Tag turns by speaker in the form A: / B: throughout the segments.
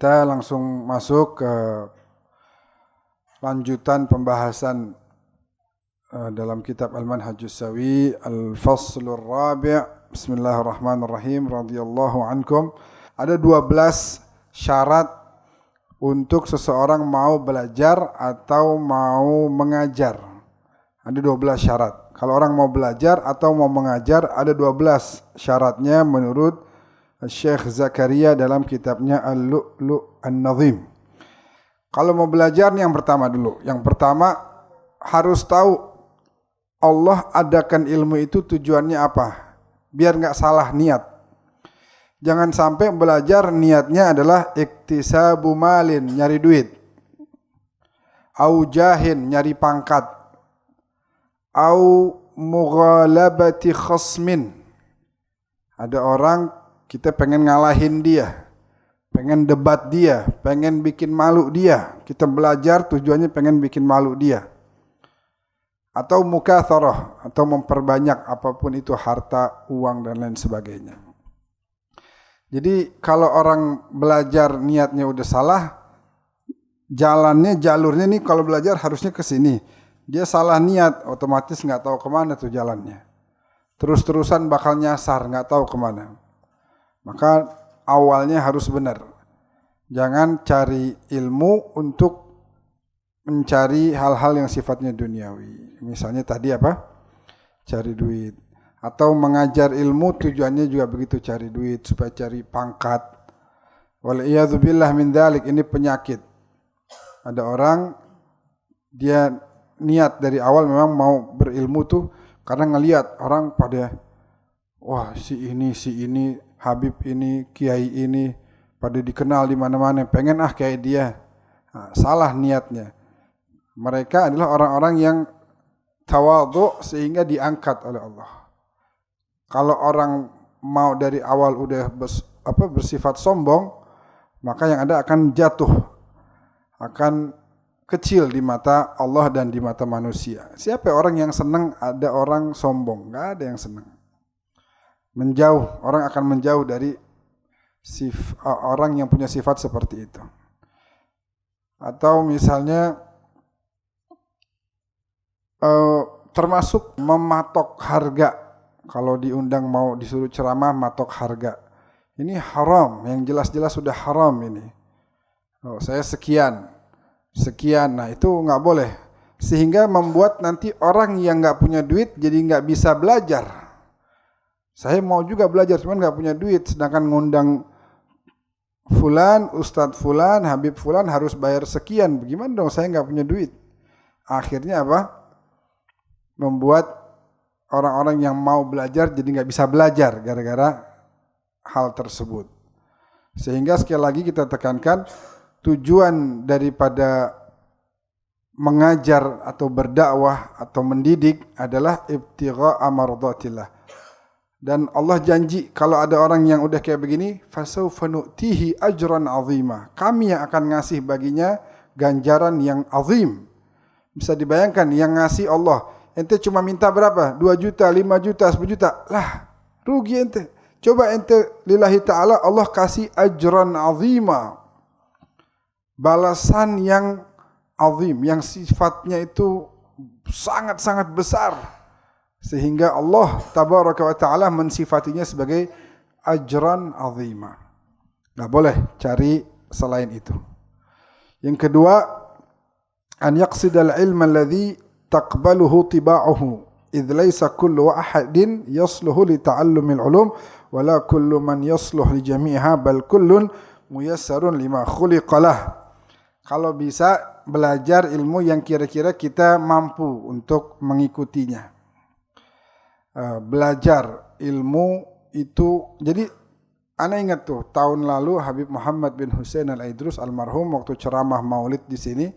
A: Kita langsung masuk ke lanjutan pembahasan dalam kitab Al-Manhajus Sawi, Al-Faslur Rabi'. Bismillahirrahmanirrahim. Radhiyallahu ankum. Ada 12 syarat untuk seseorang mau belajar atau mau mengajar. Ada 12 syarat. Kalau orang mau belajar atau mau mengajar, ada 12 syaratnya menurut Syekh Zakaria dalam kitabnya Al-Lu'lu' An-Nazim. Kalau mau belajar nih yang pertama dulu. Yang pertama harus tahu Allah adakan ilmu itu tujuannya apa. Biar enggak salah niat. Jangan sampai belajar niatnya adalah iktisabu malin, nyari duit. Au jahin, nyari pangkat. Au mughalabati khasmin. Ada orang kita pengen ngalahin dia, pengen debat dia, pengen bikin malu dia. Kita belajar tujuannya pengen bikin malu dia. Atau mukatharah, atau memperbanyak apapun itu harta, uang dan lain sebagainya. Jadi kalau orang belajar niatnya udah salah, jalurnya nih kalau belajar harusnya ke sini. Dia salah niat, otomatis nggak tahu kemana tuh jalannya. Terus-terusan bakal nyasar, nggak tahu kemana. Maka awalnya harus benar. Jangan cari ilmu untuk mencari hal-hal yang sifatnya duniawi. Misalnya tadi apa? Cari duit. Atau mengajar ilmu tujuannya juga begitu, cari duit supaya cari pangkat. Wal'iyadzubillah min dzalik, ini penyakit. Ada orang dia niat dari awal memang mau berilmu tuh karena ngelihat orang pada wah si ini Habib ini, kiai ini pada dikenal di mana-mana, pengen kayak dia. Nah, salah niatnya. Mereka adalah orang-orang yang tawadhu sehingga diangkat oleh Allah. Kalau orang mau dari awal udah bersifat sombong, maka yang ada akan jatuh, akan kecil di mata Allah dan di mata manusia. Siapa orang yang senang ada orang sombong? Enggak ada yang senang. Menjauh, orang akan menjauh dari orang yang punya sifat seperti itu. Atau misalnya termasuk mematok harga. Kalau diundang mau disuruh ceramah matok harga. Ini haram, yang jelas-jelas sudah haram ini. Saya sekian. Nah itu nggak boleh. Sehingga membuat nanti orang yang nggak punya duit jadi nggak bisa belajar. Saya mau juga belajar, cuman nggak punya duit. Sedangkan ngundang fulan, ustadz fulan, habib fulan harus bayar sekian. Bagaimana dong saya nggak punya duit? Akhirnya apa? Membuat orang-orang yang mau belajar jadi nggak bisa belajar gara-gara hal tersebut. Sehingga sekali lagi kita tekankan tujuan daripada mengajar atau berdakwah atau mendidik adalah ibtigha'a mardatillah. Dan Allah janji kalau ada orang yang udah kayak begini, fasawfa nu'tihi ajran 'azima. Kami yang akan ngasih baginya ganjaran yang azim. Bisa dibayangkan yang ngasih Allah. Ente cuma minta berapa? 2 juta, 5 juta, 10 juta. Lah, rugi ente. Coba ente lillahi ta'ala Allah kasih ajran 'azima. Balasan yang azim, yang sifatnya itu sangat-sangat besar. Sehingga Allah tabaraka wa ta'ala mensifatinya sebagai ajran azima. Nggak boleh cari selain itu. Yang kedua, an yaqsidal ilma alladhi taqbaluhu tiba'uhu. Idh laysa kullu ahadin yasluhu li ta'allumil ulum wala kullu man yasluh li jami'iha bal kullun muyassarun lima khuliqalah. Kalau bisa belajar ilmu yang kira-kira kita mampu untuk mengikutinya. Belajar ilmu itu, jadi ana ingat tuh tahun lalu Habib Muhammad bin Hussein Al-Aidrus almarhum waktu ceramah Maulid di sini,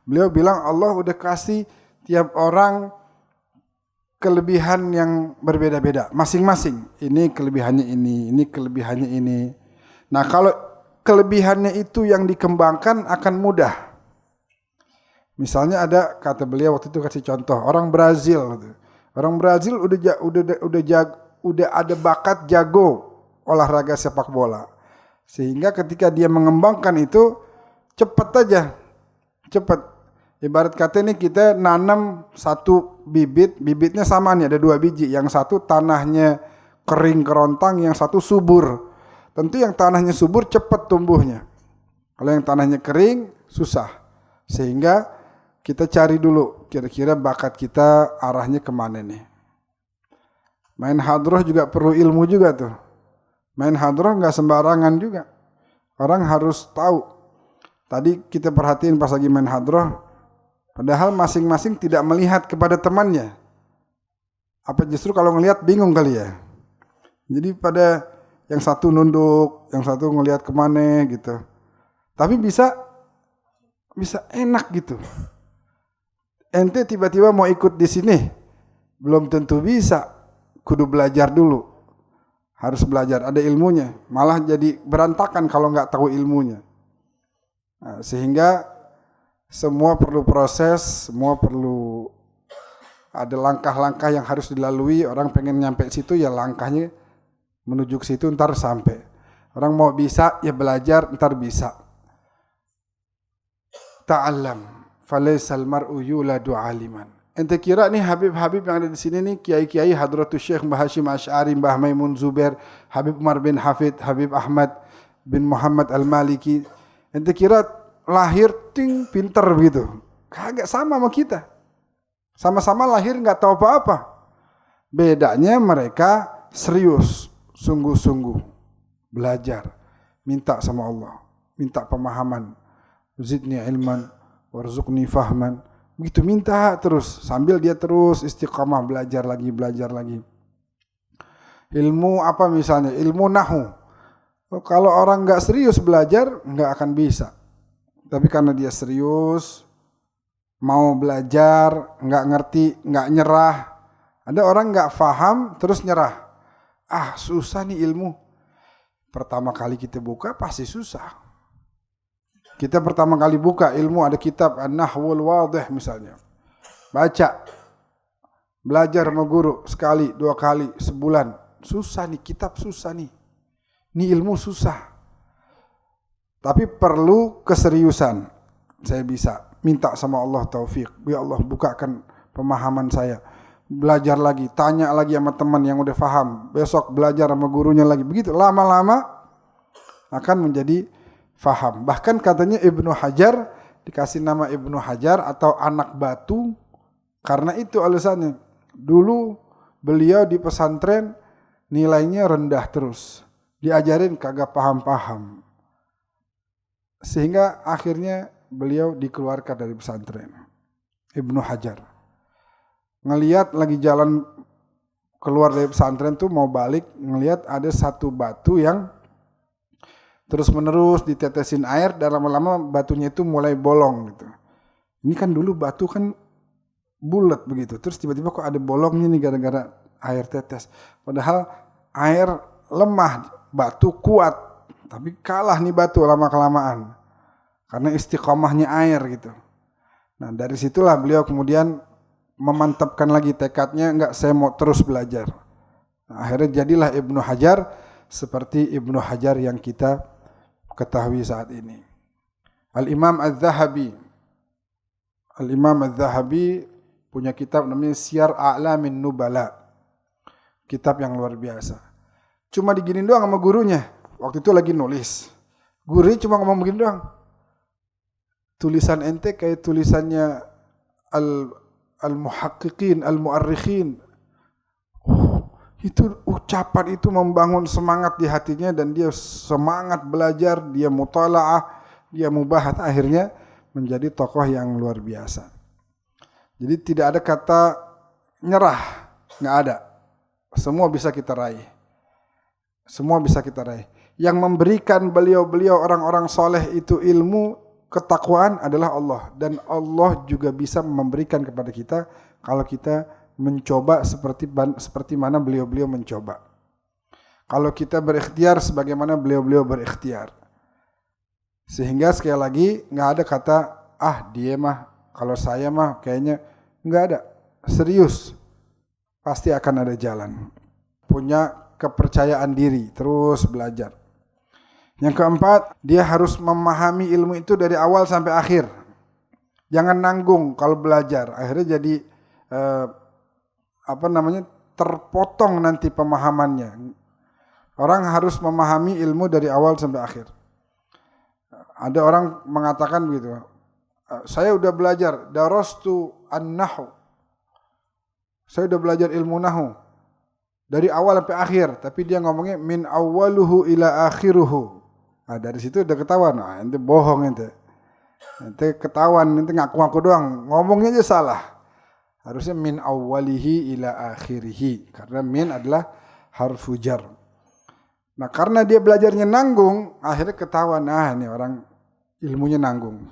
A: beliau bilang Allah udah kasih tiap orang kelebihan yang berbeda-beda masing-masing. Ini kelebihannya ini kelebihannya ini. Nah, kalau kelebihannya itu yang dikembangkan akan mudah. Misalnya ada, kata beliau waktu itu kasih contoh, orang Brazil gitu. Orang Brazil udah ada bakat jago olahraga sepak bola. Sehingga ketika dia mengembangkan itu cepat aja. Cepat. Ibarat kata ini kita nanam satu bibit, bibitnya sama nih, ada 2 biji. Yang satu tanahnya kering kerontang, yang satu subur. Tentu yang tanahnya subur cepat tumbuhnya. Kalau yang tanahnya kering susah. Sehingga kita cari dulu kira-kira bakat kita arahnya kemana nih. Main hadroh juga perlu ilmu juga tuh. Main hadroh nggak sembarangan juga. Orang harus tahu. Tadi kita perhatiin pas lagi main hadroh, padahal masing-masing tidak melihat kepada temannya. Apa justru kalau ngelihat bingung kali ya. Jadi pada yang satu nunduk, yang satu ngelihat kemana gitu. Tapi bisa enak gitu. Ente tiba-tiba mau ikut di sini, belum tentu bisa. Kudu belajar dulu. Harus belajar, ada ilmunya. Malah jadi berantakan kalau nggak tahu ilmunya. Nah, sehingga semua perlu proses, semua perlu ada langkah-langkah yang harus dilalui. Orang pengen nyampe situ ya langkahnya menuju ke situ ntar sampai. Orang mau bisa ya belajar ntar bisa. Ta'allam falaisal mar'u yuladu aliman. Ente kira nih Habib-Habib yang ada di sini nih, kiai-kiai Hadratus Syekh Mbah Hashim Asy'ari, Mbah Maimun Zubair, Habib Umar bin Hafid, Habib Ahmad bin Muhammad Al-Maliki. Ente kira lahir ting pinter begitu? Kagak, sama sama kita. Sama-sama lahir nggak tahu apa-apa. Bedanya mereka serius, sungguh-sungguh belajar, minta sama Allah, minta pemahaman. Zidni ilman warzuqni fahman. Begitu minta terus, sambil dia terus istiqamah belajar lagi. Ilmu apa misalnya? Ilmu nahu. Kalau orang nggak serius belajar nggak akan bisa. Tapi karena dia serius, mau belajar, nggak ngerti, nggak nyerah. Ada orang nggak faham terus nyerah. Ah susah nih ilmu. Pertama kali kita buka pasti susah. Kita pertama kali buka ilmu ada kitab An-Nahwul Wadih misalnya. Baca. Belajar sama guru sekali, 2 kali, sebulan. Susah nih, kitab susah nih. Ini ilmu susah. Tapi perlu keseriusan. Saya bisa minta sama Allah taufik. Ya Allah bukakan pemahaman saya. Belajar lagi, tanya lagi sama teman yang udah paham. Besok belajar sama gurunya lagi. Begitu lama-lama akan menjadi faham. Bahkan katanya Ibnu Hajar dikasih nama Ibnu Hajar atau anak batu karena itu alasannya. Dulu beliau di pesantren nilainya rendah terus. Diajarin kagak paham-paham. Sehingga akhirnya beliau dikeluarkan dari pesantren. Ibnu Hajar. Ngelihat lagi jalan keluar dari pesantren tuh mau balik, ngelihat ada satu batu yang terus menerus ditetesin air dan lama-lama batunya itu mulai bolong gitu. Ini kan dulu batu kan bulat begitu. Terus tiba-tiba kok ada bolongnya nih gara-gara air tetes. Padahal air lemah, batu kuat. Tapi kalah nih batu lama-kelamaan. Karena istiqomahnya air gitu. Nah dari situlah beliau kemudian memantapkan lagi tekadnya. Enggak, saya mau terus belajar. Nah, akhirnya jadilah Ibnu Hajar seperti Ibnu Hajar yang kita ketahui saat ini. Al-Imam Az-Zahabi punya kitab namanya Siyar A'lamin Nubala. Kitab yang luar biasa. Cuma diginin doang sama gurunya. Waktu itu lagi nulis. Gurunya cuma ngomong begini doang. Tulisan ente kayak tulisannya al-muhaqqiqin, al-mu'arrikhin. Itu ucapan itu membangun semangat di hatinya dan dia semangat belajar, dia mutalaah, dia mubahat, akhirnya menjadi tokoh yang luar biasa. Jadi tidak ada kata nyerah, nggak ada. Semua bisa kita raih. Semua bisa kita raih. Yang memberikan beliau-beliau orang-orang soleh itu ilmu ketakwaan adalah Allah. Dan Allah juga bisa memberikan kepada kita kalau kita mencoba seperti mana beliau-beliau mencoba. Kalau kita berikhtiar sebagaimana beliau-beliau berikhtiar. Sehingga sekali lagi nggak ada kata dia mah, kalau saya mah kayaknya nggak ada. Serius, pasti akan ada jalan. Punya kepercayaan diri, terus belajar. Yang keempat, dia harus memahami ilmu itu dari awal sampai akhir. Jangan nanggung kalau belajar, akhirnya jadi terpotong nanti pemahamannya. Orang harus memahami ilmu dari awal sampai akhir. Ada orang mengatakan begitu, saya udah belajar, darastu an-nahwu. Saya udah belajar ilmu nahu dari awal sampai akhir, tapi dia ngomongnya min awwaluhu ila akhiruhu. Nah, dari situ udah ketahuan, nah, ente bohong ente. Ente ketahuan, ente ngaku-ngaku doang, ngomongnya aja salah. Harusnya min awwalihi ila akhirihi, karena min adalah harfu jar. Nah, karena dia belajarnya nanggung, akhirnya ketahuan, ini orang ilmunya nanggung.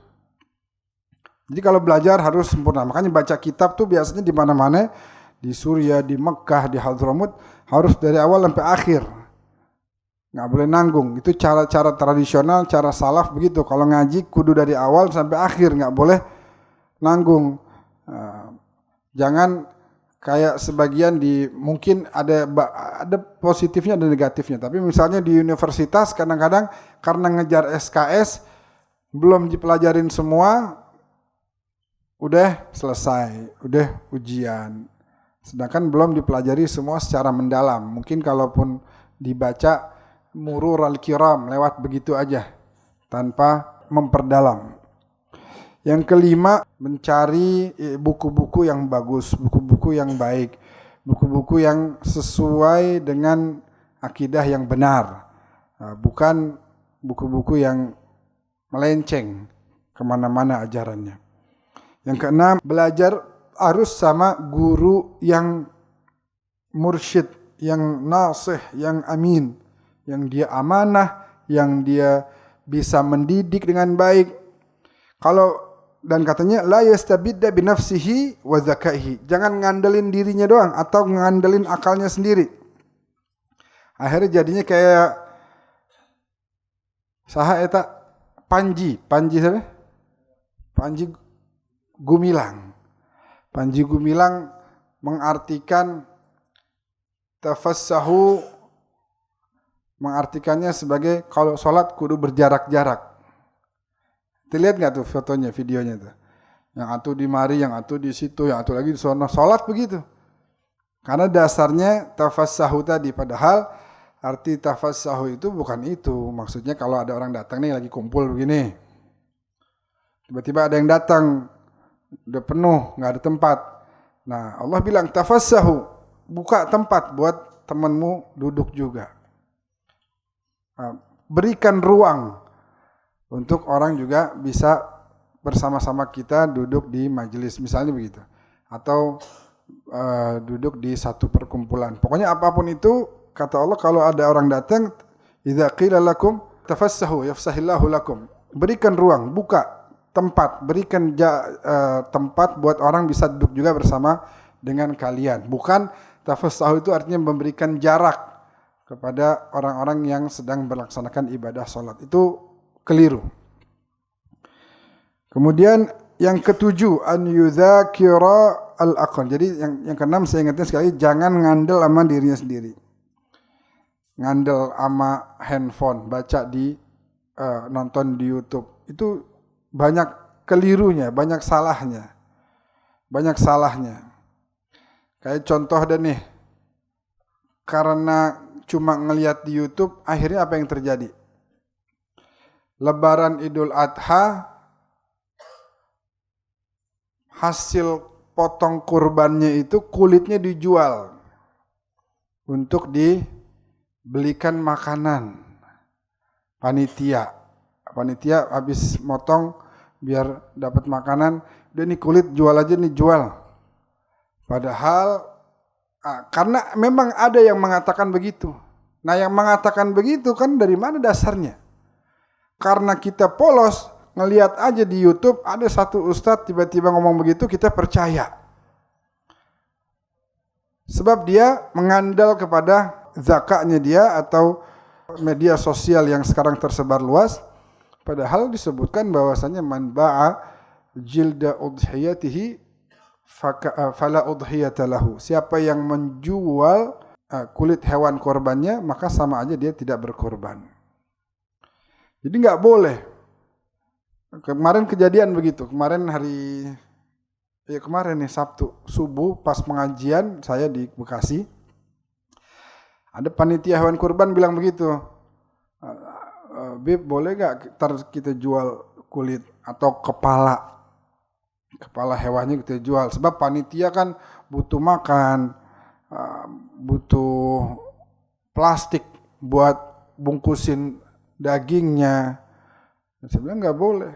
A: Jadi kalau belajar harus sempurna. Makanya baca kitab tuh biasanya di mana-mana, di Suriah, di Mekah, di Hadramut, harus dari awal sampai akhir. Nggak boleh nanggung. Itu cara-cara tradisional, cara salaf begitu. Kalau ngaji kudu dari awal sampai akhir, nggak boleh nanggung. Jangan kayak sebagian mungkin ada positifnya ada negatifnya. Tapi misalnya di universitas kadang-kadang karena ngejar SKS belum dipelajarin semua, udah selesai, udah ujian. Sedangkan belum dipelajari semua secara mendalam. Mungkin kalaupun dibaca murur al-kiram, lewat begitu aja tanpa memperdalam. Yang kelima, mencari buku-buku yang bagus, buku-buku yang baik, buku-buku yang sesuai dengan akidah yang benar, bukan buku-buku yang melenceng kemana-mana ajarannya. Yang keenam, belajar harus sama guru yang mursyid, yang nasih, yang amin, yang dia amanah, yang dia bisa mendidik dengan baik. Dan katanya la yastabidda bi nafsihi wa zakaihi. Jangan ngandelin dirinya doang atau ngandelin akalnya sendiri. Akhirnya jadinya kayak saha eta Panji siapa? Panji Gumilang. Panji Gumilang mengartikan tafassahu, mengartikannya sebagai kalau sholat kudu berjarak-jarak. Lihat nggak tuh fotonya, videonya tuh? Yang atu di mari, yang atu di situ, yang atu lagi di sono. Sholat begitu. Karena dasarnya tafassahu tadi. Padahal arti tafassahu itu bukan itu. Maksudnya kalau ada orang datang nih lagi kumpul begini. Tiba-tiba ada yang datang. Udah penuh, nggak ada tempat. Nah, Allah bilang tafassahu, buka tempat buat temanmu duduk juga. Berikan ruang untuk orang juga bisa bersama-sama kita duduk di majelis, misalnya begitu. Atau duduk di satu perkumpulan. Pokoknya apapun itu, kata Allah kalau ada orang datang, idza qila lakum tafassahu yafsahillahu lakum. Berikan ruang, buka tempat, berikan tempat buat orang bisa duduk juga bersama dengan kalian. Bukan tafassahu itu artinya memberikan jarak kepada orang-orang yang sedang melaksanakan ibadah salat. Itu keliru. Kemudian yang ketujuh, an yudzakira al-aqal. Jadi yang keenam saya ingatkan sekali, jangan ngandel sama dirinya sendiri. Ngandel sama handphone, baca nonton di YouTube. Itu banyak kelirunya, banyak salahnya. Kayak contoh deh nih, karena cuma ngelihat di YouTube, akhirnya apa yang terjadi? Lebaran Idul Adha, hasil potong kurbannya itu kulitnya dijual untuk dibelikan makanan. Panitia habis motong biar dapat makanan, udah nih kulit jual aja nih, jual. Padahal karena memang ada yang mengatakan begitu. Nah, yang mengatakan begitu kan dari mana dasarnya? Karena kita polos, ngelihat aja di YouTube ada satu ustadz tiba-tiba ngomong begitu, kita percaya. Sebab dia mengandal kepada zakatnya dia atau media sosial yang sekarang tersebar luas. Padahal disebutkan bahwasanya man ba'a jilda udhiyatihi fala udhiyata lahu. Siapa yang menjual kulit hewan korbannya, maka sama aja dia tidak berkorban. Jadi nggak boleh. Kemarin kejadian begitu. Kemarin nih Sabtu subuh pas pengajian saya di Bekasi. Ada panitia hewan kurban bilang begitu. Bib, boleh nggak kita jual kulit atau kepala hewannya kita jual? Sebab panitia kan butuh makan, butuh plastik buat bungkusin dagingnya. Saya bilang nggak boleh.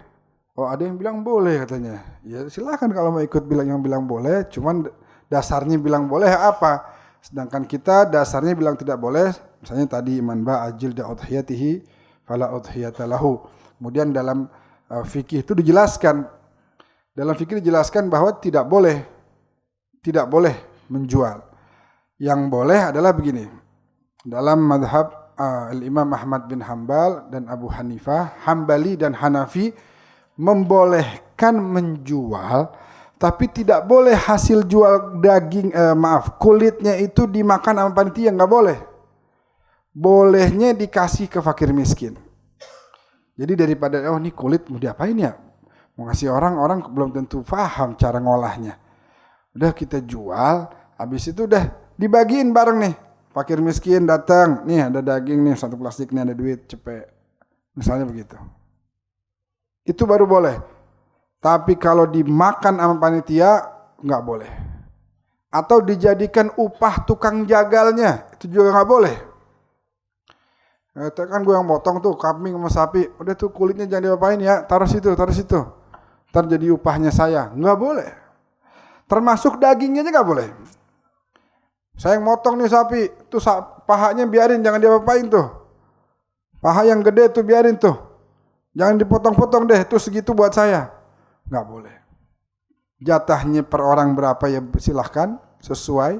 A: Oh, ada yang bilang boleh katanya. Ya silakan kalau mau ikut yang bilang boleh. Cuman dasarnya bilang boleh apa? Sedangkan kita dasarnya bilang tidak boleh. Misalnya tadi man ba'ajil da udhiyatihi fala udhiyata lahu. Kemudian dalam fikih itu dijelaskan. Dalam fikih dijelaskan bahwa tidak boleh menjual. Yang boleh adalah begini. Dalam madhab Imam Ahmad bin Hambal dan Abu Hanifah, Hambali dan Hanafi membolehkan menjual, tapi tidak boleh hasil jual kulitnya itu dimakan sama panitia, nggak boleh. Bolehnya dikasih ke fakir miskin. Jadi daripada ini kulit mau diapain ya, mau ngasih orang belum tentu paham cara ngolahnya. Udah kita jual, habis itu udah dibagiin bareng nih. Fakir miskin datang, nih ada daging nih, satu plastik nih ada duit, cepet. Misalnya begitu. Itu baru boleh. Tapi kalau dimakan sama panitia, nggak boleh. Atau dijadikan upah tukang jagalnya, itu juga nggak boleh. Kan gue yang potong tuh kambing sama sapi, udah tuh kulitnya jangan diapain ya, taruh situ. Ntar jadi upahnya saya, nggak boleh. Termasuk dagingnya aja nggak boleh. Saya yang motong nih sapi, tuh pahanya biarin, jangan diapa-apain tuh. Paha yang gede tuh biarin tuh. Jangan dipotong-potong deh, tuh segitu buat saya. Nggak boleh. Jatahnya per orang berapa ya silahkan, sesuai.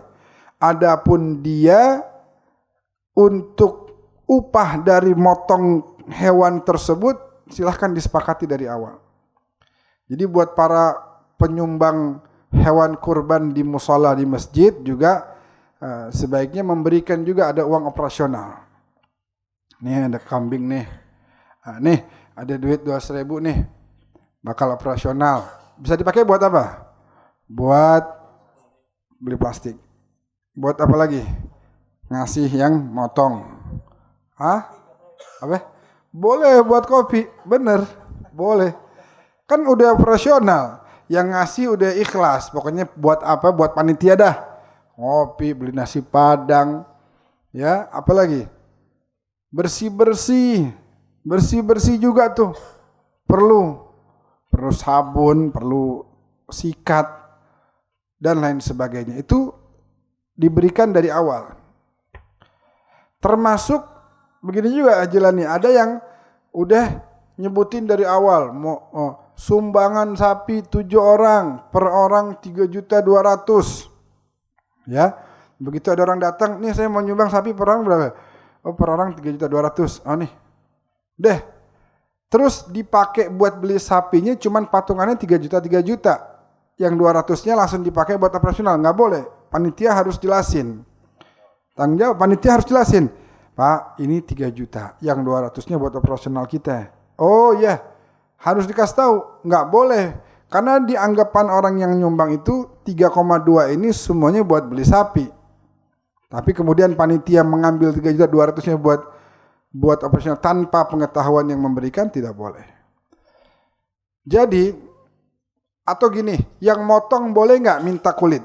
A: Adapun dia untuk upah dari motong hewan tersebut, silahkan disepakati dari awal. Jadi buat para penyumbang hewan kurban di musola di masjid juga, sebaiknya memberikan juga ada uang operasional. Nih ada kambing nih. Nih ada duit 200.000 nih. Bakal operasional. Bisa dipakai buat apa? Buat beli plastik. Buat apa lagi? Ngasih yang motong. Apa? Boleh buat kopi. Bener. Boleh. Kan udah operasional. Yang ngasih udah ikhlas. Pokoknya buat apa? Buat panitia dah. Ngopi, beli nasi padang, ya, apalagi bersih juga tuh, perlu sabun, perlu sikat dan lain sebagainya. Itu diberikan dari awal. Termasuk begini juga jalannya, ada yang udah nyebutin dari awal, sumbangan sapi 7 orang, per orang 3.200.000. Ya, begitu ada orang datang, nih saya mau nyumbang sapi per orang berapa? Oh, per orang 3.200.000. Oh nih, deh. Terus dipakai buat beli sapinya, cuman patungannya 3 juta. Yang 200-nya langsung dipakai buat operasional, nggak boleh. Panitia harus jelasin. Tanggung jawab, panitia harus jelasin. Pak, ini 3 juta, yang 200-nya buat operasional kita. Oh iya, harus dikasih tahu, nggak boleh. Karena di anggapan orang yang nyumbang itu 3,2 ini semuanya buat beli sapi. Tapi kemudian panitia mengambil 3.200.000 buat operasional tanpa pengetahuan yang memberikan, tidak boleh. Jadi, atau gini, yang motong boleh nggak minta kulit?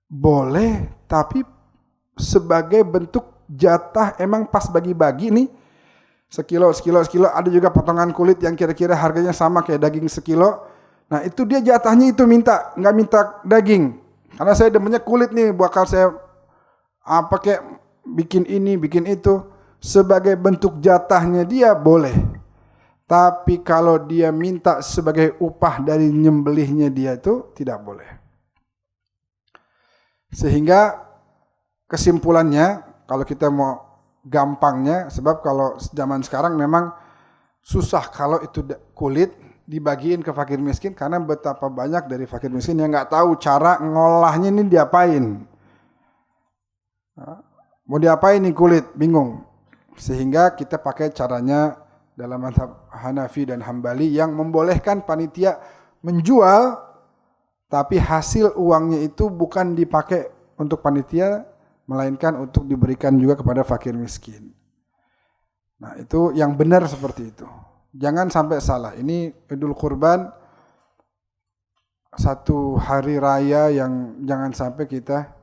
A: Boleh, tapi sebagai bentuk jatah, emang pas bagi-bagi nih, sekilo, ada juga potongan kulit yang kira-kira harganya sama kayak daging sekilo. Nah itu dia jatahnya itu nggak minta daging. Karena saya demennya kulit nih, bakal saya pakai bikin ini, bikin itu. Sebagai bentuk jatahnya dia boleh. Tapi kalau dia minta sebagai upah dari nyembelihnya dia itu tidak boleh. Sehingga kesimpulannya, kalau kita mau gampangnya, sebab kalau zaman sekarang memang susah kalau itu kulit dibagiin ke fakir miskin, karena betapa banyak dari fakir miskin yang nggak tahu cara ngolahnya ini diapain. Mau diapain nih kulit, bingung. Sehingga kita pakai caranya dalam mazhab Hanafi dan Hambali yang membolehkan panitia menjual, tapi hasil uangnya itu bukan dipakai untuk panitia, melainkan untuk diberikan juga kepada fakir miskin. Nah, itu yang benar seperti itu. Jangan sampai salah. Ini Idul Kurban, satu hari raya yang jangan sampai kita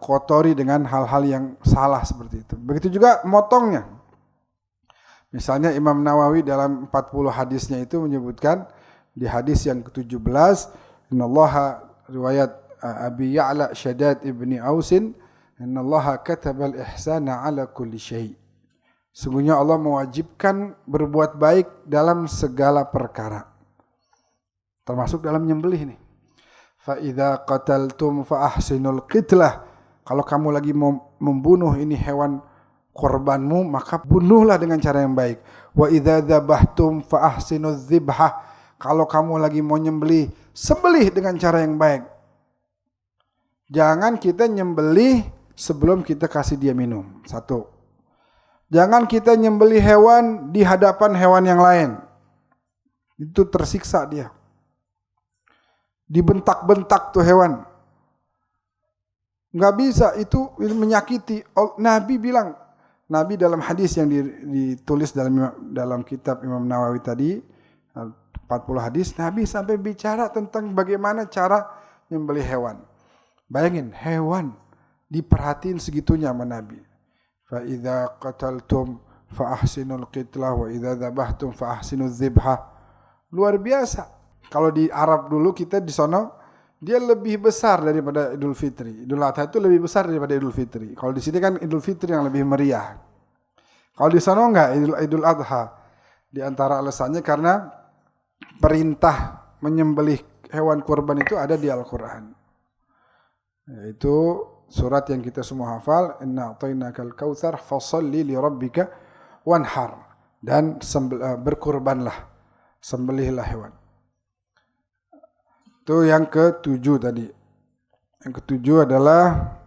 A: kotori dengan hal-hal yang salah seperti itu. Begitu juga motongnya. Misalnya Imam Nawawi dalam 40 hadisnya itu menyebutkan di hadis yang ke-17, innallaha riwayat Abi Ya'la Shaddad ibni Ausin, innallaha katabal ihsana ala kulli syai'. Sungguhnya Allah mewajibkan berbuat baik dalam segala perkara. Termasuk dalam nyembelih nih. Fa idza qataltum fa ahsinul qitlah. Kalau kamu lagi mau membunuh ini hewan korbanmu, maka bunuhlah dengan cara yang baik. Wa idza dzabhtum fa ahsinuz dzibhah. Kalau kamu lagi mau nyembelih, sembelih dengan cara yang baik. Jangan kita nyembelih sebelum kita kasih dia minum. Satu. Jangan kita nyembelih hewan di hadapan hewan yang lain. Itu tersiksa dia. Dibentak-bentak tuh hewan. Nggak bisa, itu menyakiti. Nabi bilang, Nabi dalam hadis yang ditulis dalam kitab Imam Nawawi tadi, 40 hadis, Nabi sampai bicara tentang bagaimana cara nyembelih hewan. Bayangin, hewan diperhatiin segitunya sama Nabi. Fa idza qataltum fa ahsinul qitlah wa idza dzabhtum fa ahsinuz dzibhah. Luar biasa. Kalau di Arab dulu kita di sono dia lebih besar daripada Idul Fitri. Idul Adha itu lebih besar daripada Idul Fitri. Kalau di sini kan Idul Fitri yang lebih meriah. Kalau di sono enggak, Idul Adha. Di antara alasannya karena perintah menyembelih hewan kurban itu ada di Al-Qur'an. Yaitu surat yang kita semua hafal, inna a'tainakal kautsar fasholli li rabbika wanhar, dan berkurbanlah, sembelihlah hewan. Itu yang ke-7 tadi. Yang ke-7 adalah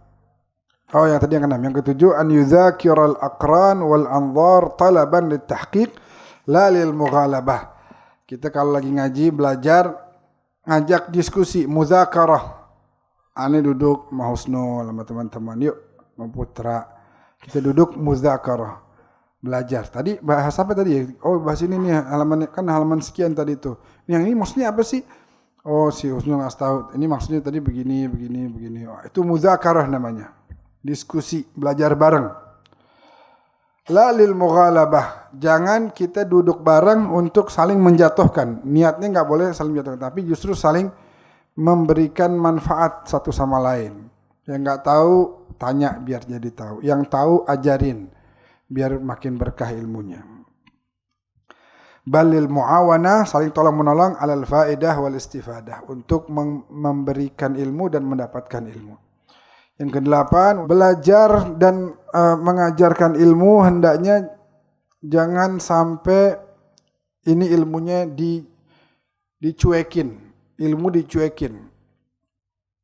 A: yang tadi yang ke-6. Yang ke-7 an yudzakiral aqran wal anzar talaban litahqiq la lil mughalabah. Kita kalau lagi ngaji belajar ngajak diskusi muzakarah. Ane duduk sama Husnul sama teman-teman, yuk sama Putra. Kita duduk muzakarah. Belajar. Tadi bahas apa tadi? Oh, bahas ini nih halaman sekian tadi itu. Yang ini maksudnya apa sih? Oh, si Husnul ngasih tahu. Ini maksudnya tadi begini. Oh, itu muzakarah namanya. Diskusi, belajar bareng. La lil mughalabah. Jangan kita duduk bareng untuk saling menjatuhkan. Niatnya enggak boleh saling menjatuhkan, tapi justru saling memberikan manfaat satu sama lain. Yang enggak tahu tanya biar jadi tahu. Yang tahu ajarin biar makin berkah ilmunya. Balil muawana, saling tolong menolong, alal faedah wal istifadah, untuk memberikan ilmu dan mendapatkan ilmu. Yang ke-8, belajar dan mengajarkan ilmu hendaknya jangan sampai ini ilmunya dicuekin, ilmu dicuekin.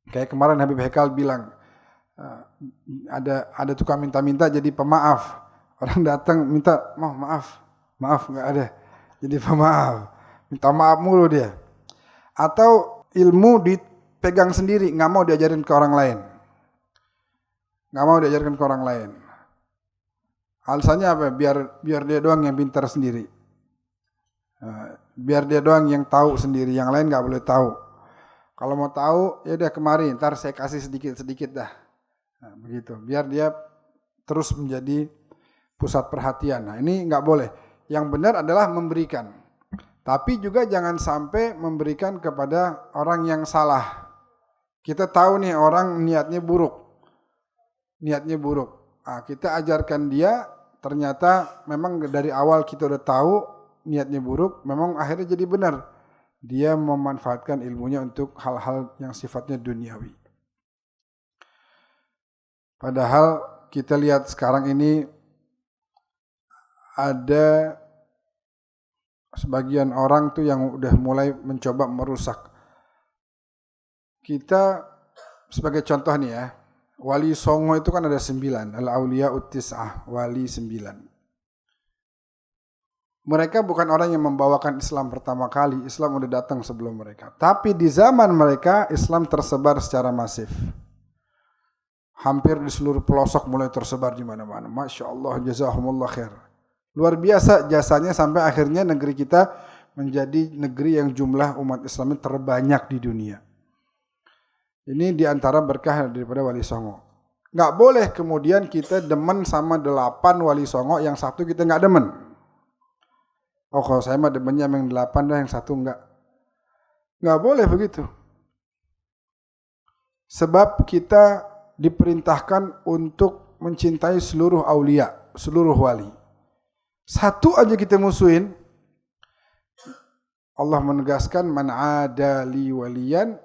A: Kayak kemarin Habib Hekal bilang, ada tukang minta-minta jadi pemaaf. Orang datang minta, maaf nggak ada. Jadi pemaaf, minta maaf mulu dia. Atau ilmu dipegang sendiri, nggak mau diajarin ke orang lain. Alasannya apa? Biar dia doang yang pintar sendiri. Biar dia doang yang tahu sendiri, yang lain nggak boleh tahu. Kalau mau tahu, ya udah kemari, ntar saya kasih sedikit dah. Nah, begitu. Biar dia terus menjadi pusat perhatian. Nah, ini nggak boleh. Yang benar adalah memberikan. Tapi juga jangan sampai memberikan kepada orang yang salah. Kita tahu nih orang niatnya buruk. Nah, kita ajarkan dia, ternyata memang dari awal kita udah tahu niatnya buruk, memang akhirnya jadi benar. Dia memanfaatkan ilmunya untuk hal-hal yang sifatnya duniawi. Padahal kita lihat sekarang ini ada sebagian orang tuh yang udah mulai mencoba merusak. Kita sebagai contoh nih ya, Wali Songo itu kan ada 9, Al-Auliya'ut Tis'ah, wali 9. Mereka bukan orang yang membawakan Islam pertama kali, Islam udah datang sebelum mereka. Tapi di zaman mereka, Islam tersebar secara masif. Hampir di seluruh pelosok mulai tersebar di mana-mana. Masya Allah, jazahumullah khair. Luar biasa jasanya sampai akhirnya negeri kita menjadi negeri yang jumlah umat Islamnya terbanyak di dunia. Ini diantara berkah daripada Wali Songo. Nggak boleh kemudian kita demen sama 8 Wali Songo, yang satu kita nggak demen. Oh kalau saya mah demennya yang 8 dah, yang satu nggak. Nggak boleh begitu. Sebab kita diperintahkan untuk mencintai seluruh aulia, seluruh wali. Satu aja kita musuhin, Allah menegaskan, man adali waliyan,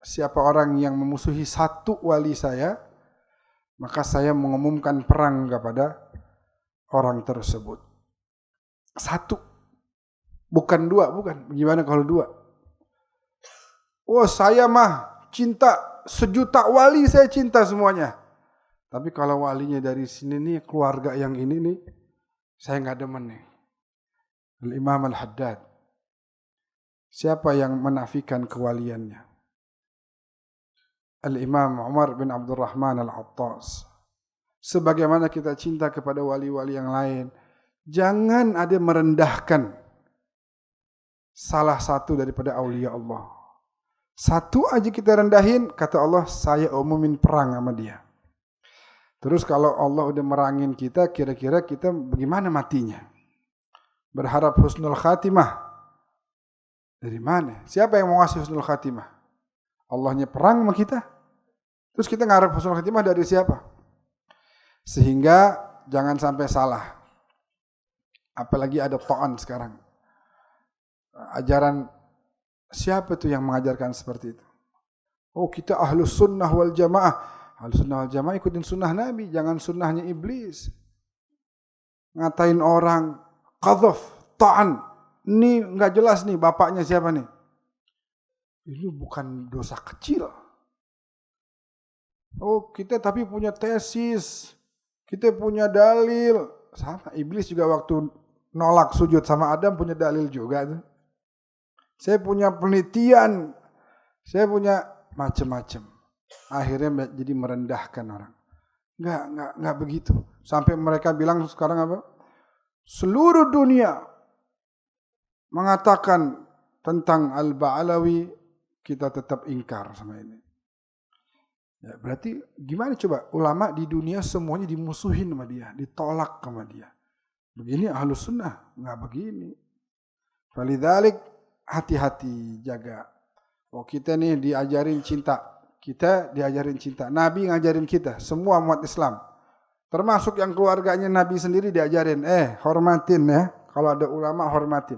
A: siapa orang yang memusuhi satu wali saya, maka saya mengumumkan perang kepada orang tersebut. Satu, bukan 2, bukan. Gimana kalau 2? Oh saya mah cinta 1.000.000 wali, saya cinta semuanya. Tapi kalau walinya dari sini nih, keluarga yang ini nih, saya nggak demen nih. Al-Imam Al-Haddad. Siapa yang menafikan kewaliannya? Al-Imam Umar bin Abdurrahman Al-Attas. Sebagaimana kita cinta kepada wali-wali yang lain, jangan ada merendahkan salah satu daripada aulia Allah. Satu aja kita rendahin, kata Allah, saya umumin perang sama dia. Terus kalau Allah udah merangin kita, kira-kira kita bagaimana matinya? Berharap husnul khatimah. Dari mana? Siapa yang mau ngasih husnul khatimah? Allahnya perang sama kita. Terus kita ngarep husnul khatimah dari siapa? Sehingga jangan sampai salah. Apalagi ada ta'an sekarang. Ajaran siapa tuh yang mengajarkan seperti itu? Oh kita ahlus sunnah wal jamaah. Ahlus sunnah wal jamaah ikutin sunnah Nabi, jangan sunnahnya iblis. Ngatain orang, qadhaf, ta'an. Ini nggak jelas nih bapaknya siapa nih. Ini bukan dosa kecil. Oh kita tapi punya tesis, kita punya dalil. Sama iblis juga waktu nolak sujud sama Adam punya dalil juga tuh. Saya punya penelitian, saya punya macam-macam. Akhirnya jadi merendahkan orang. Enggak begitu. Sampai mereka bilang sekarang apa? Seluruh dunia mengatakan tentang Al-Ba'alawi, kita tetap ingkar sama ini. Ya, berarti gimana coba? Ulama di dunia semuanya dimusuhin sama dia, ditolak sama dia. Begini ahlus sunnah, enggak begini. Walidzalik hati-hati, jaga. Oh kita nih diajarin cinta. Kita diajarin cinta. Nabi ngajarin kita, semua umat Islam. Termasuk yang keluarganya Nabi sendiri diajarin. Hormatin ya. Kalau ada ulama hormatin.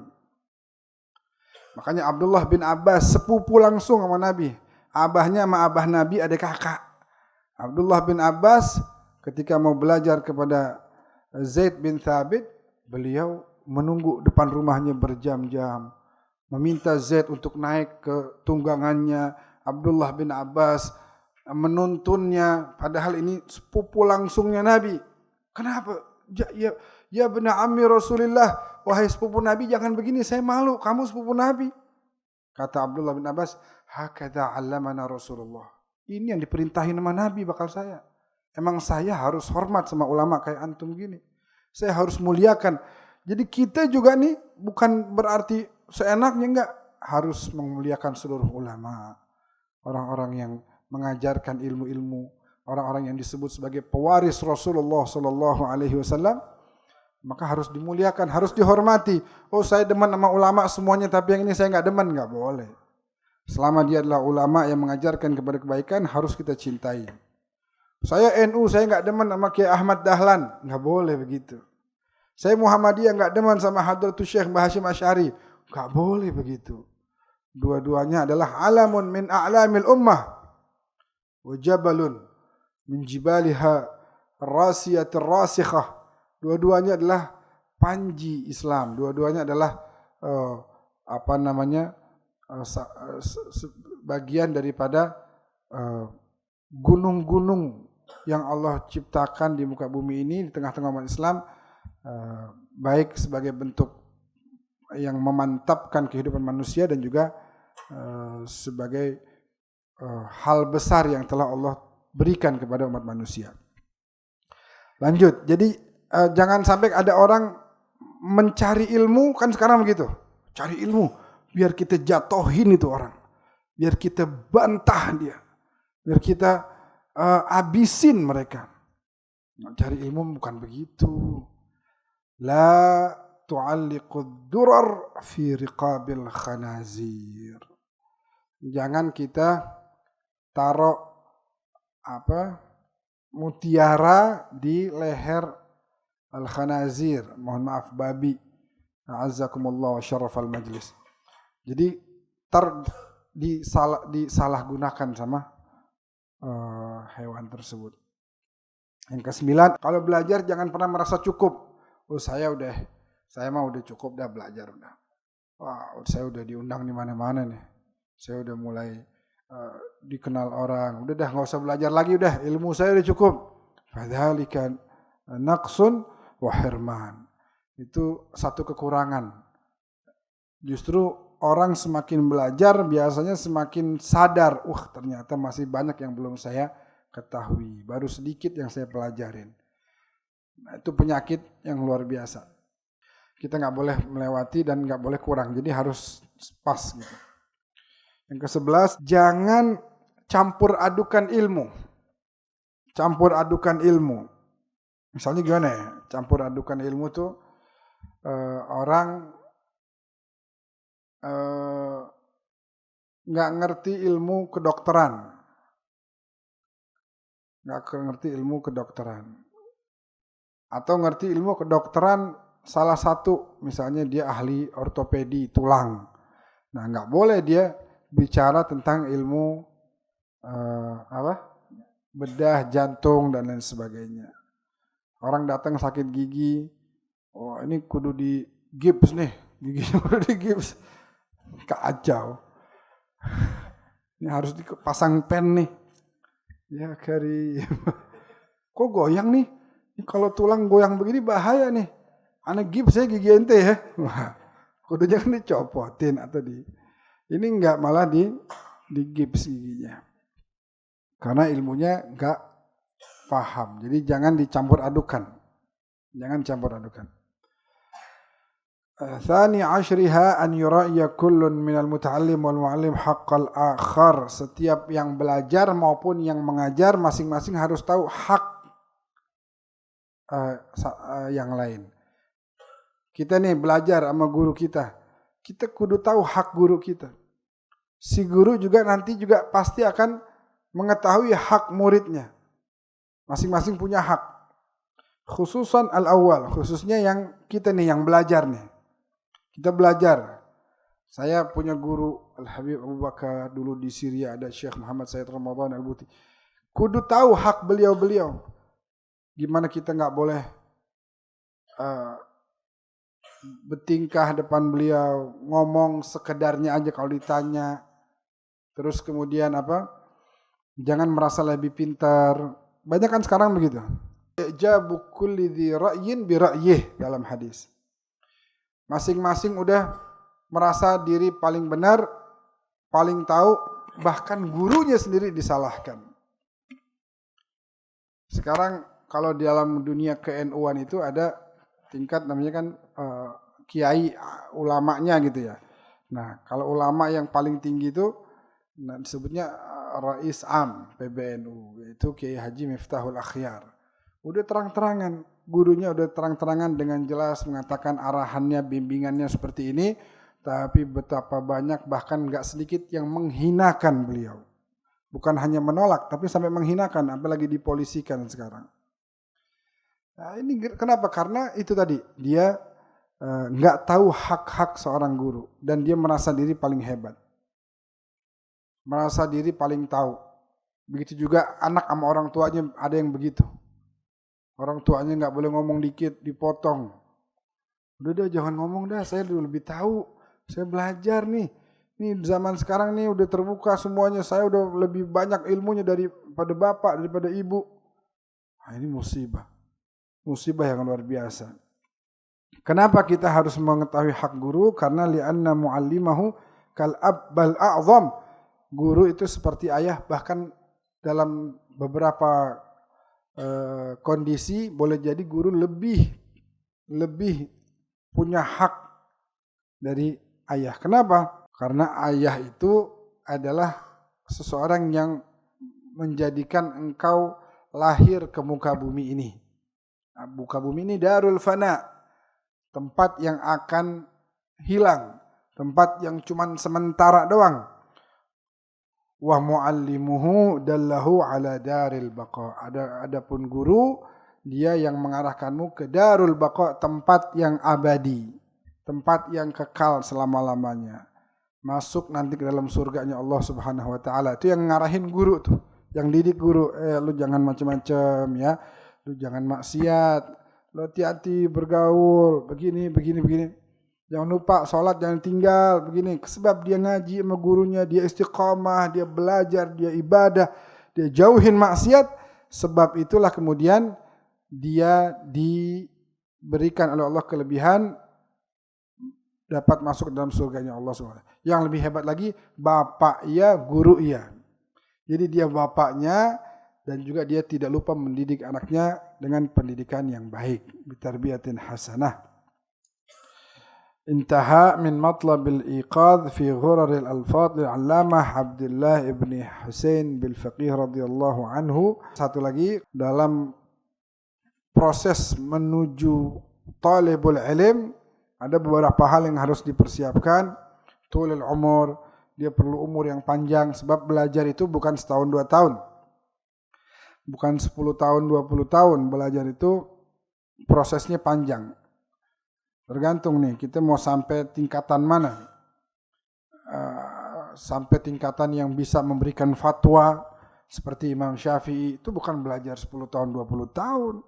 A: Makanya Abdullah bin Abbas sepupu langsung sama Nabi. Abahnya sama abah Nabi ada kakak. Abdullah bin Abbas ketika mau belajar kepada Zaid bin Thabit, beliau menunggu depan rumahnya berjam-jam. Meminta Zaid untuk naik ke tunggangannya. Abdullah bin Abbas menuntunnya. Padahal ini sepupu langsungnya Nabi. Kenapa? Ya benar ammi Rasulullah. Wahai sepupu Nabi jangan begini. Saya malu. Kamu sepupu Nabi. Kata Abdullah bin Abbas. Hakadha allamana Rasulullah. Ini yang diperintahin sama Nabi bakal saya. Emang saya harus hormat sama ulama kayak antum gini. Saya harus muliakan. Jadi kita juga nih bukan berarti seenaknya, enggak, harus memuliakan seluruh ulama, orang-orang yang mengajarkan ilmu-ilmu, orang-orang yang disebut sebagai pewaris Rasulullah Sallallahu Alaihi Wasallam, maka harus dimuliakan, harus dihormati. Oh saya demen sama ulama semuanya, tapi yang ini saya nggak demen, nggak boleh. Selama dia adalah ulama yang mengajarkan kepada kebaikan, harus kita cintai. Saya NU, saya nggak demen sama Kiai Ahmad Dahlan, nggak boleh begitu. Saya Muhammadiyah nggak demen sama Hadratus Syekh Mbah Hasyim Asy'ari. Gak boleh begitu. Dua-duanya adalah alamun min a'lamil ummah. Wa jabalun min jibaliha rasiyatir rasikhah. Dua-duanya adalah panji Islam. Dua-duanya adalah bagian daripada gunung-gunung yang Allah ciptakan di muka bumi ini di tengah-tengah umat Islam, baik sebagai bentuk yang memantapkan kehidupan manusia dan juga sebagai hal besar yang telah Allah berikan kepada umat manusia. Lanjut, jadi jangan sampai ada orang mencari ilmu, kan sekarang begitu, cari ilmu biar kita jatuhin itu orang, biar kita bantah dia, biar kita abisin mereka. Cari ilmu bukan begitu. La tu'alliqud durar fi riqabil khanazir. Jangan kita taruh mutiara di leher al-khanazir, mohon maaf babi. A'azzakumullah wa syarafal majlis. Jadi disalahgunakan sama hewan tersebut. Yang ke-9, kalau belajar jangan pernah merasa cukup. Oh saya mah udah cukup dah belajar udah. Wah, saya udah diundang di mana-mana nih. Saya udah mulai dikenal orang. Udah dah nggak usah belajar lagi udah, ilmu saya udah cukup. Fadzalika naqsun wa hirman. Itu satu kekurangan. Justru orang semakin belajar biasanya semakin sadar, ternyata masih banyak yang belum saya ketahui, baru sedikit yang saya pelajarin. Nah, itu penyakit yang luar biasa. Kita nggak boleh melewati dan nggak boleh kurang, jadi harus pas gitu. Yang ke-11, jangan campur adukan ilmu. Campur adukan ilmu. Misalnya gimana ya? Campur adukan ilmu tuh orang nggak ngerti ilmu kedokteran. Nggak ngerti ilmu kedokteran. Atau ngerti ilmu kedokteran salah satu, misalnya dia ahli ortopedi tulang. Nah, nggak boleh dia bicara tentang ilmu bedah jantung dan lain sebagainya. Orang datang sakit gigi, oh ini kudu di gips nih, giginya kudu di gips, kacau. Ini harus dipasang pen nih. Ya kari, kok goyang nih? Ini kalau tulang goyang begini bahaya nih. Anak gips saya gigi ente ya. Wah, kudunya kan dicopotin atau ini enggak, malah di gips giginya. Karena ilmunya enggak paham. Jadi jangan dicampur adukan. Jangan campur adukan. Tsani ashriha an yura'ya kullun minal muta'allim wal mu'allim haqqal akhar. Setiap yang belajar maupun yang mengajar masing-masing harus tahu hak yang lain. Kita nih belajar sama guru kita. Kita kudu tahu hak guru kita. Si guru juga nanti juga pasti akan mengetahui hak muridnya. Masing-masing punya hak. Khususan al-awwal, khususnya yang kita nih yang belajar nih. Kita belajar. Saya punya guru Al-Habib Abu Bakar, dulu di Syria ada Syekh Muhammad Said Ramadan Al-Buti. Kudu tahu hak beliau-beliau. Gimana kita nggak boleh bertingkah depan beliau, ngomong sekedarnya aja kalau ditanya. Terus kemudian jangan merasa lebih pintar. Banyak kan sekarang begitu. Ijabu kulli dzi ra'yin bi ra'yih dalam hadis. Masing-masing udah merasa diri paling benar, paling tahu, bahkan gurunya sendiri disalahkan. Sekarang kalau di dalam dunia ke-NU-an itu ada tingkat namanya kan kiai ulamanya gitu ya. Nah, kalau ulama yang paling tinggi itu disebutnya Rais Am PBNU, yaitu Kiai Haji Miftahul Akhyar. Udah terang-terangan, gurunya udah terang-terangan dengan jelas mengatakan arahannya, bimbingannya seperti ini, tapi betapa banyak bahkan enggak sedikit yang menghinakan beliau. Bukan hanya menolak, tapi sampai menghinakan, apalagi dipolisikan sekarang. Nah, ini kenapa? Karena itu tadi, dia enggak tahu hak-hak seorang guru dan dia merasa diri paling hebat. Merasa diri paling tahu. Begitu juga anak sama orang tuanya ada yang begitu. Orang tuanya nggak boleh ngomong dikit, dipotong. Udah deh jangan ngomong dah, saya dulu lebih tahu. Saya belajar nih. Nih zaman sekarang nih udah terbuka semuanya. Saya udah lebih banyak ilmunya dari daripada bapak, daripada ibu. Nah, ini musibah. Musibah yang luar biasa. Kenapa kita harus mengetahui hak guru? Karena li'anna mu'allimahu kal abbal a'zam. Guru itu seperti ayah, bahkan dalam beberapa kondisi boleh jadi guru lebih punya hak dari ayah. Kenapa? Karena ayah itu adalah seseorang yang menjadikan engkau lahir ke muka bumi ini. Nah, muka bumi ini darul fana, tempat yang akan hilang, tempat yang cuman sementara doang. Wa muallimuhu dallahu ala daril baqa. Adapun guru, dia yang mengarahkanmu ke darul baqa, tempat yang abadi, tempat yang kekal selama-lamanya. Masuk nanti ke dalam surganya Allah Subhanahu wa taala. Itu yang ngarahin guru tuh, yang didik guru. Lu jangan macam-macam ya. Lu jangan maksiat. Lu hati-hati bergaul, begini. Jangan lupa sholat jangan tinggal, begini. Sebab dia ngaji sama gurunya, dia istiqamah, dia belajar, dia ibadah, dia jauhin maksiat. Sebab itulah kemudian dia diberikan oleh Allah kelebihan dapat masuk dalam surganya Allah SWT. Yang lebih hebat lagi, bapak ia, guru ia. Jadi dia bapaknya dan juga dia tidak lupa mendidik anaknya dengan pendidikan yang baik. Bitarbiyatin hasanah. Intaha min matlabil iqadh fi ghuraril alfad li'allamah Abdullah ibn Husain bil Faqih radhiyallahu anhu. Satu lagi, dalam proses menuju talibul ilm ada beberapa hal yang harus dipersiapkan. Tulul umur, dia perlu umur yang panjang, sebab belajar itu bukan setahun 2 tahun. Bukan 10 tahun, 20 tahun. Belajar itu prosesnya panjang. Tergantung nih, kita mau sampai tingkatan mana. Sampai tingkatan yang bisa memberikan fatwa seperti Imam Syafi'i, itu bukan belajar 10 tahun, 20 tahun.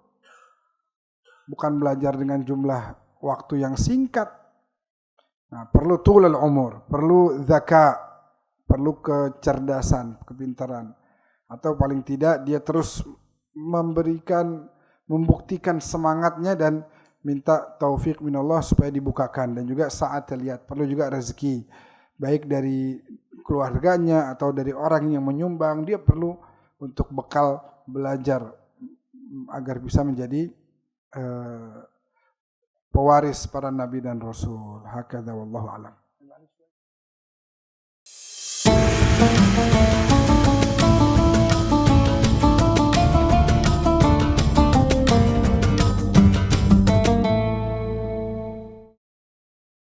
A: Bukan belajar dengan jumlah waktu yang singkat. Nah, perlu tulul umur, perlu zaka, perlu kecerdasan, kepintaran. Atau paling tidak dia terus membuktikan semangatnya dan minta taufik minallah supaya dibukakan. Dan juga saat terlihat, perlu juga rezeki, baik dari keluarganya atau dari orang yang menyumbang. Dia perlu untuk bekal belajar agar bisa menjadi pewaris para nabi dan rasul. Hakadha wallahu alam.